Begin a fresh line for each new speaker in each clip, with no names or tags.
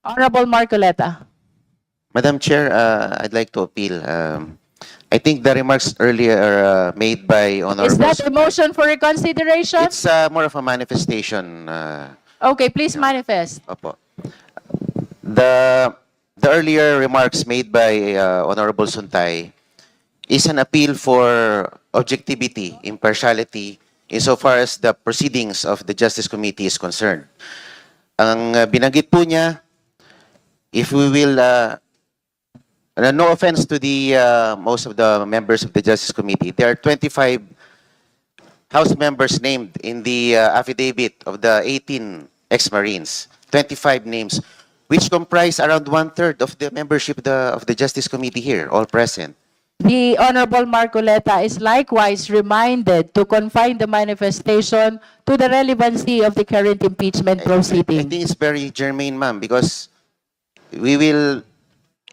Honorable Marcoleta.
Madam Chair, I'd like to appeal. I think the remarks earlier made by
Is
Honorable...
that a motion for reconsideration?
It's more of a manifestation.
Okay, please manifest.
Opo. The earlier remarks made by Honorable Suntay is an appeal for objectivity, impartiality, insofar as the proceedings of the Justice Committee is concerned. Ang binanggit po niya, if we will, no offense to the most of the members of the Justice Committee, there are 25 House members named in the affidavit of the 18 ex-Marines, 25 names, which comprise around 1/3 of the membership of the Justice Committee here, all present.
The Honorable Marcoleta is likewise reminded to confine the manifestation to the relevancy of the current impeachment
I
proceeding.
think it's very germane, ma'am, because we will,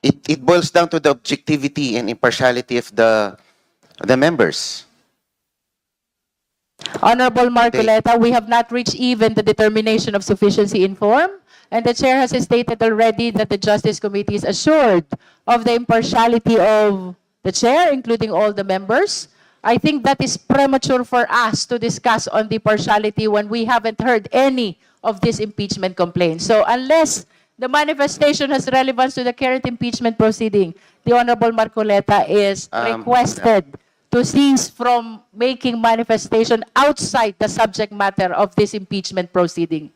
it boils down to the objectivity and impartiality of the members.
Honorable Marcoleta, we have not reached even the determination of sufficiency in form, and the chair has stated already that the Justice Committee is assured of the impartiality of the chair, including all the members. I think that is premature for us to discuss on the partiality when we haven't heard any of these impeachment complaints. So unless the manifestation has relevance to the current impeachment proceeding, the Honorable Marcoleta is requested to cease from making manifestation outside the subject matter of this impeachment proceeding.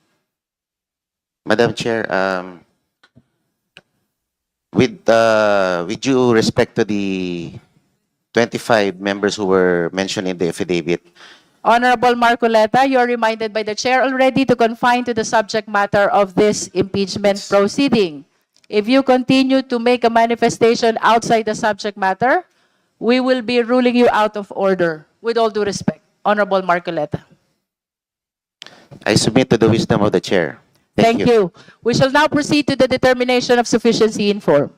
Madam Chair, with due respect to the 25 members who were mentioned in the affidavit,
Honorable Marcoleta, you're reminded by the chair already to confine to the subject matter of this impeachment proceeding. If you continue to make a manifestation outside the subject matter, we will be ruling you out of order. With all due respect, Honorable Marcoleta.
I submit to the wisdom of the chair.
Thank you. We shall now proceed to the determination of sufficiency in form.